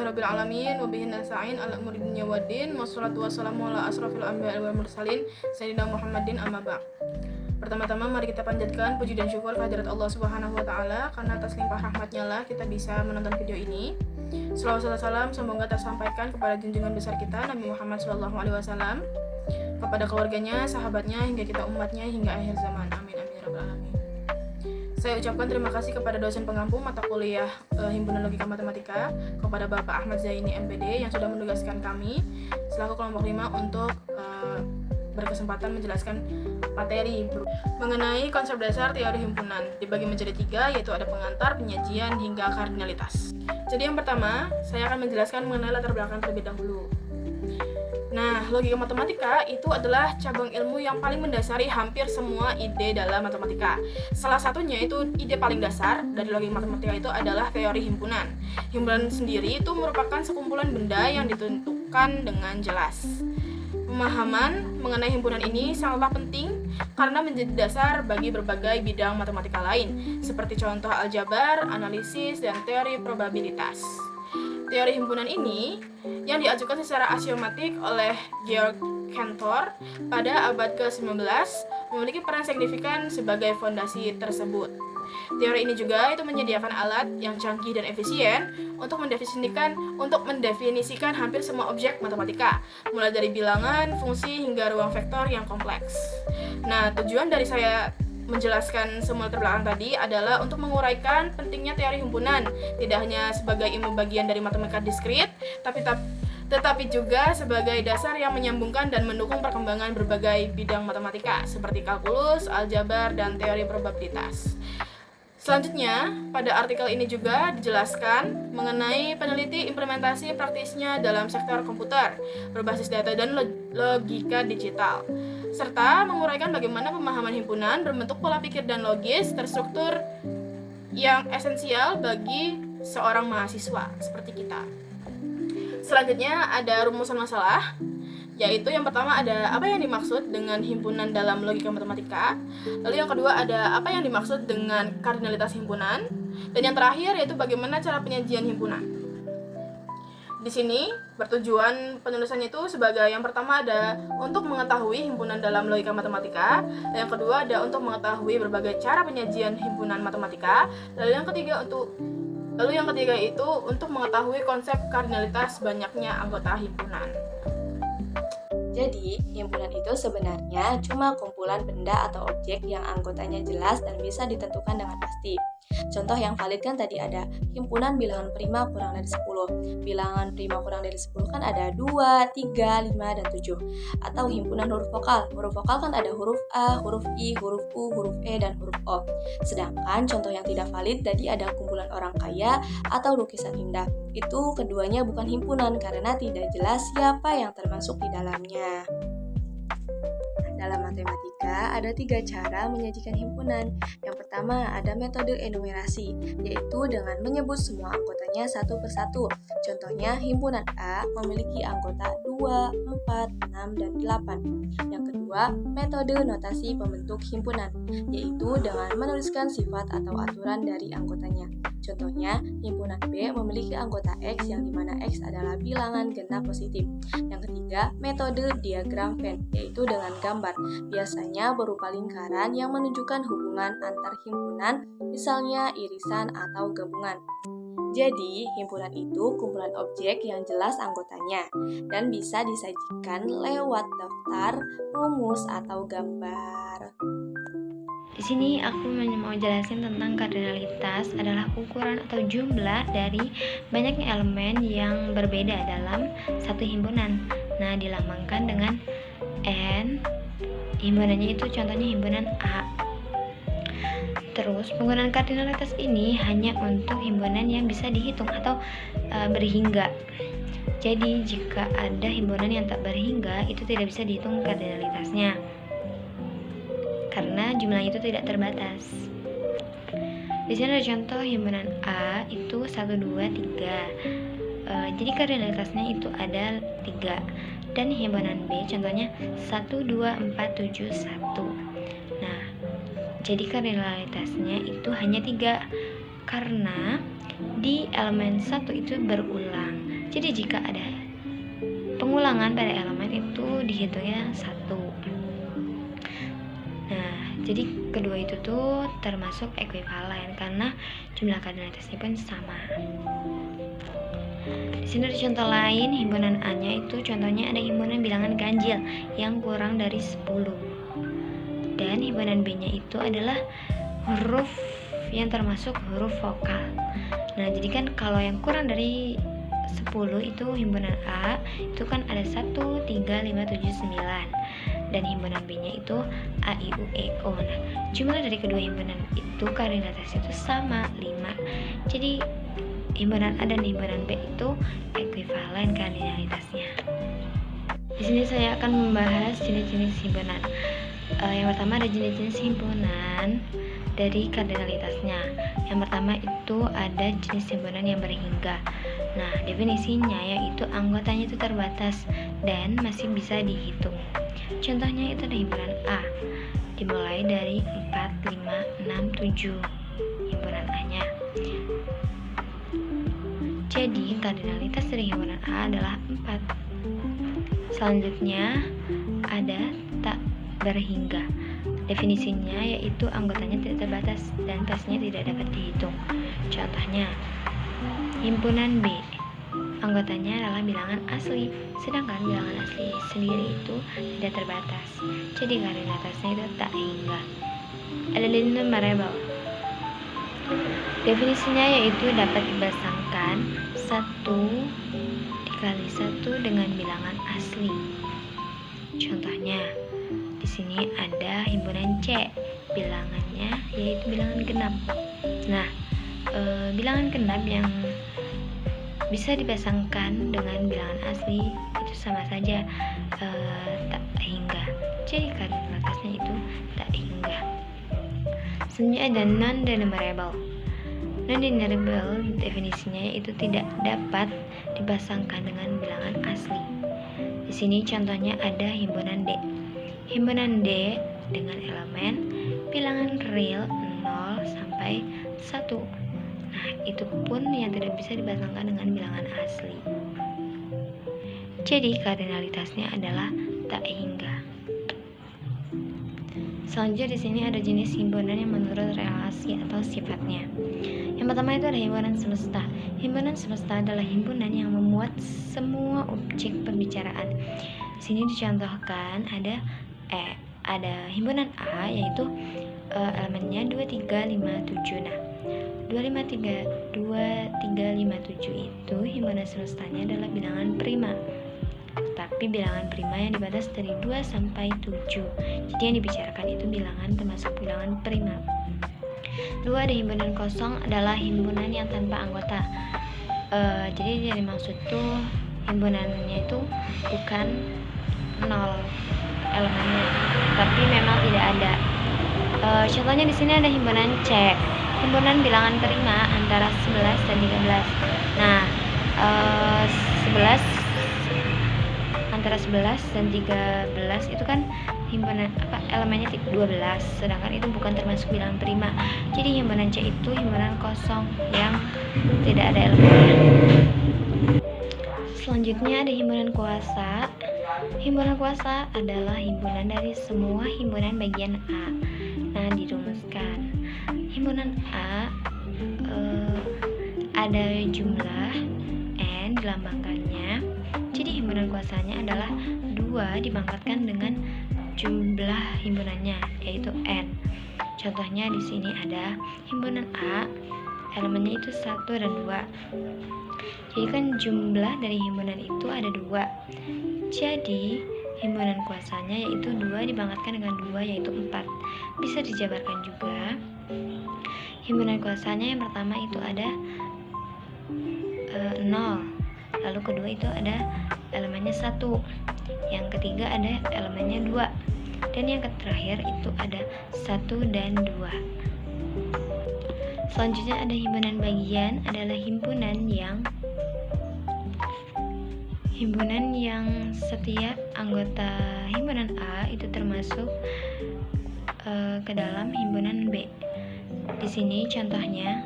Alhamdulillahirabbil alamin wa bihi nasta'in ala umuri dunya waddin wassalatu wassalamu ala asrofil anbiya'i wal mursalin sayyidina Muhammadin amma ba'd. Pertama-tama mari kita panjatkan puji dan syukur kehadirat Allah Subhanahu wa taala karena atas limpah rahmatnya lah kita bisa menonton video ini. Selawat dan salam semoga tersampaikan kepada junjungan besar kita Nabi Muhammad SAW, kepada keluarganya, sahabatnya, hingga kita umatnya hingga akhir zaman. Amin amin ya rabbal alamin. Saya ucapkan terima kasih kepada dosen pengampu mata kuliah Himpunan Logika Matematika, kepada Bapak Ahmad Zaini MPD yang sudah menugaskan kami selaku kelompok 5 untuk berkesempatan menjelaskan materi mengenai konsep dasar teori himpunan, dibagi menjadi 3, yaitu ada pengantar, penyajian, hingga kardinalitas. Jadi yang pertama, saya akan menjelaskan mengenai latar belakang terlebih dahulu. Nah, logika matematika itu adalah cabang ilmu yang paling mendasari hampir semua ide dalam matematika. Salah satunya itu ide paling dasar dari logika matematika itu adalah teori himpunan. Himpunan sendiri itu merupakan sekumpulan benda yang ditentukan dengan jelas. Pemahaman mengenai himpunan ini sangatlah penting karena menjadi dasar bagi berbagai bidang matematika lain, seperti contoh aljabar, analisis, dan teori probabilitas. Teori himpunan ini yang diajukan secara aksiomatik oleh Georg Cantor pada abad ke-19 memiliki peran signifikan sebagai fondasi tersebut. Teori ini juga itu menyediakan alat yang canggih dan efisien untuk mendefinisikan hampir semua objek matematika, mulai dari bilangan, fungsi, hingga ruang vektor yang kompleks. Nah, tujuan dari saya menjelaskan semua latar belakang tadi adalah untuk menguraikan pentingnya teori himpunan, tidak hanya sebagai ilmu bagian dari matematika diskrit, tetapi juga sebagai dasar yang menyambungkan dan mendukung perkembangan berbagai bidang matematika seperti kalkulus, aljabar, dan teori probabilitas. Selanjutnya, pada artikel ini juga dijelaskan mengenai peneliti implementasi praktisnya dalam sektor komputer, berbasis data dan logika digital, serta menguraikan bagaimana pemahaman himpunan berbentuk pola pikir dan logis terstruktur yang esensial bagi seorang mahasiswa seperti kita. Selanjutnya ada rumusan masalah, yaitu yang pertama ada apa yang dimaksud dengan himpunan dalam logika matematika, lalu yang kedua ada apa yang dimaksud dengan kardinalitas himpunan, dan yang terakhir yaitu bagaimana cara penyajian himpunan. Di sini bertujuan penulisannya itu sebagai yang pertama ada untuk mengetahui himpunan dalam logika matematika, dan yang kedua ada untuk mengetahui berbagai cara penyajian himpunan matematika, lalu yang ketiga itu untuk mengetahui konsep kardinalitas banyaknya anggota himpunan. Jadi, himpunan itu sebenarnya cuma kumpulan benda atau objek yang anggotanya jelas dan bisa ditentukan dengan pasti. Contoh yang valid kan tadi ada himpunan bilangan prima kurang dari 10. Bilangan prima kurang dari 10 kan ada 2, 3, 5, dan 7. Atau himpunan huruf vokal. Huruf vokal kan ada huruf A, huruf I, huruf U, huruf E, dan huruf O. Sedangkan contoh yang tidak valid tadi ada kumpulan orang kaya atau lukisan indah. Itu keduanya bukan himpunan karena tidak jelas siapa yang termasuk di dalamnya. Dalam matematika, ada 3 cara menyajikan himpunan. Yang pertama, ada metode enumerasi, yaitu dengan menyebut semua anggotanya satu persatu. Contohnya, himpunan A memiliki anggota 2, 4, 6, dan 8. Yang kedua, metode notasi pembentuk himpunan, yaitu dengan menuliskan sifat atau aturan dari anggotanya. Contohnya, himpunan B memiliki anggota X yang dimana X adalah bilangan genap positif. Yang ketiga, metode diagram Venn, yaitu dengan gambar, biasanya berupa lingkaran yang menunjukkan hubungan antar himpunan, misalnya irisan atau gabungan. Jadi, himpunan itu kumpulan objek yang jelas anggotanya dan bisa disajikan lewat daftar, rumus, atau gambar. Di sini aku mau jelasin tentang kardinalitas adalah ukuran atau jumlah dari banyaknya elemen yang berbeda dalam satu himpunan. Nah, dilambangkan dengan N. Himpunannya itu contohnya himpunan A. Terus, penggunaan kardinalitas ini hanya untuk himpunan yang bisa dihitung atau berhingga. Jadi, jika ada himpunan yang tak berhingga, itu tidak bisa dihitung kardinalitasnya karena jumlahnya itu tidak terbatas. Di sini ada contoh himpunan A itu 1, 2, 3. Jadi kardinalitasnya itu ada 3. Dan himpunan B contohnya 1, 2, 4, 7, 1. Nah, jadi kardinalitasnya itu hanya 3 karena di elemen 1 itu berulang. Jadi jika ada pengulangan pada elemen itu dihitungnya 1. Nah, jadi kedua itu tuh termasuk ekuivalen karena jumlah kardinalitasnya pun sama. Di sini ada contoh lain, himpunan A-nya itu contohnya ada himpunan bilangan ganjil yang kurang dari 10. Dan himpunan B-nya itu adalah huruf yang termasuk huruf vokal. Nah, jadi kan kalau yang kurang dari 10 itu himpunan A itu kan ada 1, 3, 5, 7, 9. Dan himpunan B-nya itu A, I, U, E, O. Nah, jumlah dari kedua himpunan itu kardinalitasnya itu sama, 5. Jadi himpunan A dan himpunan B itu ekuivalen kardinalitasnya. Di sini saya akan membahas jenis-jenis himpunan. Yang pertama ada jenis-jenis himpunan dari kardinalitasnya. Yang pertama itu ada jenis himpunan yang berhingga. Nah, definisinya yaitu anggotanya itu terbatas dan masih bisa dihitung. Contohnya itu ada himpunan A, dimulai dari 4, 5, 6, 7 himpunan A-nya. Jadi kardinalitas dari himpunan A adalah 4. Selanjutnya ada tak berhingga. Definisinya yaitu anggotanya tidak terbatas dan pastinya tidak dapat dihitung. Contohnya himpunan B, anggotanya adalah bilangan asli, sedangkan bilangan asli sendiri itu tidak terbatas. Jadi kardinalitasnya itu tak hingga. Ada innumerable. Definisinya yaitu dapat dipasangkan 1 dikali 1 dengan bilangan asli. Contohnya di sini ada himpunan C, bilangannya yaitu bilangan genap. Nah, bilangan genap yang bisa dipasangkan dengan bilangan asli itu sama saja tak hingga. Jadi kardinalitasnya itu tak hingga. Selanjutnya ada non-denumerable. Non-denumerable definisinya yaitu tidak dapat dipasangkan dengan bilangan asli. Di sini contohnya ada himpunan D. Himpunan D dengan elemen bilangan real 0 sampai 1. Nah, itu pun yang tidak bisa dipasangkan dengan bilangan asli. Jadi kardinalitasnya adalah tak hingga. Selanjutnya di sini ada jenis himpunan yang menurut relasi atau sifatnya. Yang pertama itu ada himpunan semesta. Himpunan semesta adalah himpunan yang memuat semua objek pembicaraan. Di sini dicontohkan ada himpunan A yaitu elemennya 2, 3, 5, 7. Nah, 2, 3, 5, 7 itu himpunan semestanya adalah bilangan prima. Tapi bilangan prima yang dibatas dari 2 sampai 7. Jadi yang dibicarakan itu bilangan termasuk bilangan prima. 2 ada himpunan kosong adalah himpunan yang tanpa anggota. Jadi yang dimaksud tuh himpunannya itu bukan 0 elemennya, tapi memang tidak ada. Contohnya di sini ada himpunan C, himpunan bilangan prima antara 11 dan 13. Nah, 11 antara 11 dan 13 itu kan himpunan elemennya 12, sedangkan itu bukan termasuk bilangan prima. Jadi himpunan C itu himpunan kosong yang tidak ada elemennya. Selanjutnya ada himpunan kuasa. Himpunan kuasa adalah himpunan dari semua himpunan bagian A. Nah, dirumuskan. Himpunan A ada jumlah N dilambangkannya. Jadi himpunan kuasanya adalah 2 dipangkatkan dengan jumlah himpunannya yaitu N. Contohnya di sini ada himpunan A, elemennya itu 1 dan 2. Jadi kan jumlah dari himpunan itu ada 2. Jadi himpunan kuasanya yaitu 2 dipangkatkan dengan 2 yaitu 4. Bisa dijabarkan juga. Himpunan kuasanya yang pertama itu ada 0. Lalu kedua itu ada elemennya 1. Yang ketiga ada elemennya 2. Dan yang terakhir itu ada 1 dan 2. Selanjutnya ada himpunan bagian, adalah himpunan yang setiap anggota himpunan A itu termasuk ke dalam himpunan B. Di sini contohnya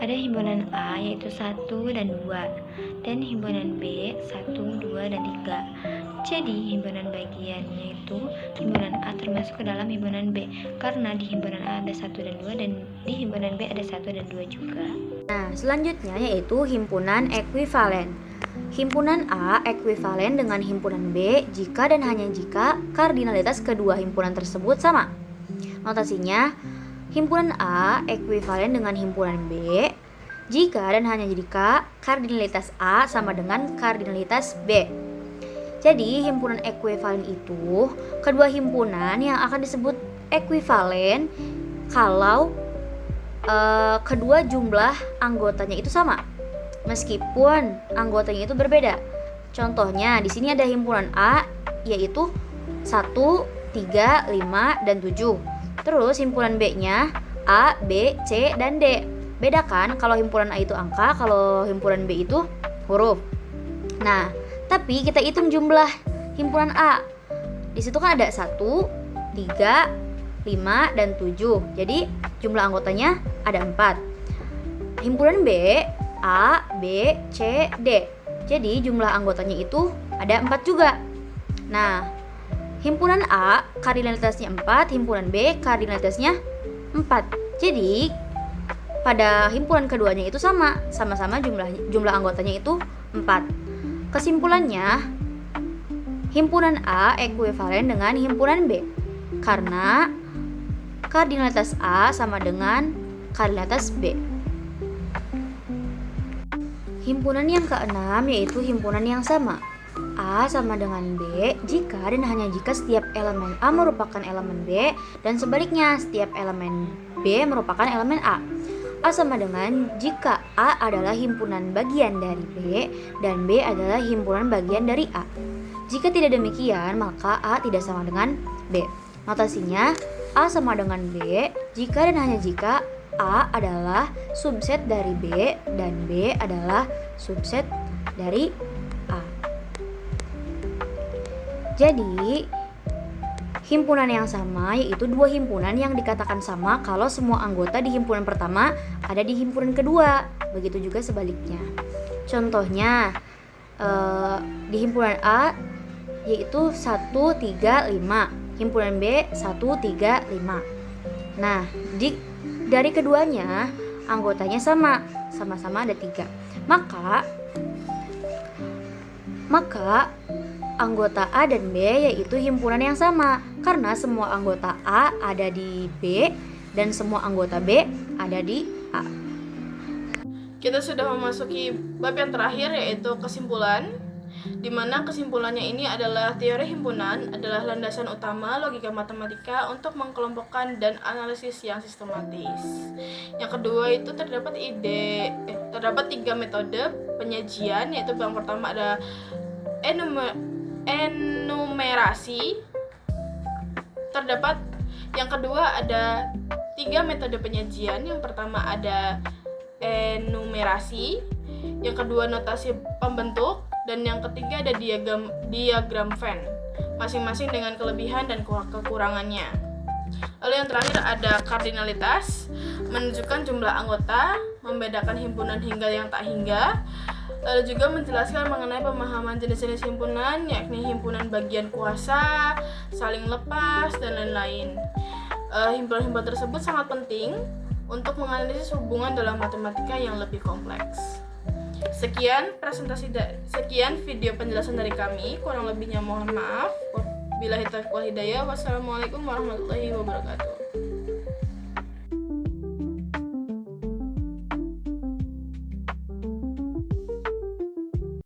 ada himpunan A yaitu 1 dan 2, dan himpunan B 1, 2, dan 3. Jadi himpunan bagiannya itu himpunan A termasuk ke dalam himpunan B, karena di himpunan A ada 1 dan 2, dan di himpunan B ada 1 dan 2 juga. Nah, selanjutnya yaitu himpunan ekuivalen. Himpunan A ekuivalen dengan himpunan B jika dan hanya jika kardinalitas kedua himpunan tersebut sama. Notasinya, himpunan A ekuivalen dengan himpunan B jika dan hanya jika kardinalitas A sama dengan kardinalitas B. Jadi, himpunan ekuivalen itu kedua himpunan yang akan disebut ekuivalen kalau kedua jumlah anggotanya itu sama, meskipun anggotanya itu berbeda. Contohnya, di sini ada himpunan A yaitu 1, 3, 5, dan 7. Terus himpunan B-nya A, B, C, dan D. Beda kan kalau himpunan A itu angka, kalau himpunan B itu huruf. Nah, tapi kita hitung jumlah himpunan A. Di situ kan ada 1, 3, 5, dan 7. Jadi jumlah anggotanya ada 4. Himpunan B, A, B, C, D. Jadi jumlah anggotanya itu ada 4 juga. Nah, himpunan A kardinalitasnya 4, himpunan B kardinalitasnya 4. Jadi pada himpunan keduanya itu sama-sama jumlah anggotanya itu 4. Kesimpulannya, himpunan A ekuivalen dengan himpunan B karena kardinalitas A sama dengan kardinalitas B. Himpunan yang keenam yaitu himpunan yang sama. A sama dengan B jika dan hanya jika setiap elemen A merupakan elemen B dan sebaliknya setiap elemen B merupakan elemen A. A sama dengan jika A adalah himpunan bagian dari B dan B adalah himpunan bagian dari A. Jika tidak demikian, maka A tidak sama dengan B. Notasinya, A sama dengan B jika dan hanya jika A adalah subset dari B dan B adalah subset dari A. Jadi, himpunan yang sama yaitu dua himpunan yang dikatakan sama kalau semua anggota di himpunan pertama ada di himpunan kedua. Begitu juga sebaliknya. Contohnya, di himpunan A yaitu 1, 3, 5. Himpunan B 1, 3, 5. Nah, dari keduanya anggotanya sama-sama ada 3. Maka anggota A dan B yaitu himpunan yang sama karena semua anggota A ada di B dan semua anggota B ada di A. Kita sudah memasuki bab yang terakhir yaitu kesimpulan, di mana kesimpulannya ini adalah teori himpunan adalah landasan utama logika matematika untuk mengkelompokkan dan analisis yang sistematis. Yang kedua itu terdapat 3 metode penyajian, yaitu yang pertama ada enumerasi. Yang kedua ada 3 metode penyajian. Yang pertama ada enumerasi, yang kedua notasi pembentuk, dan yang ketiga ada diagram Venn, masing-masing dengan kelebihan dan kekurangannya. Lalu yang terakhir ada kardinalitas, menunjukkan jumlah anggota, membedakan himpunan hingga yang tak hingga. Lalu juga menjelaskan mengenai pemahaman jenis-jenis himpunan, yakni himpunan bagian kuasa, saling lepas, dan lain-lain. Himpunan-himpunan tersebut sangat penting untuk menganalisis hubungan dalam matematika yang lebih kompleks. Sekian video penjelasan dari kami. Kurang lebihnya mohon maaf. Wabillahi taufiq wal hidayah. Wassalamualaikum warahmatullahi wabarakatuh.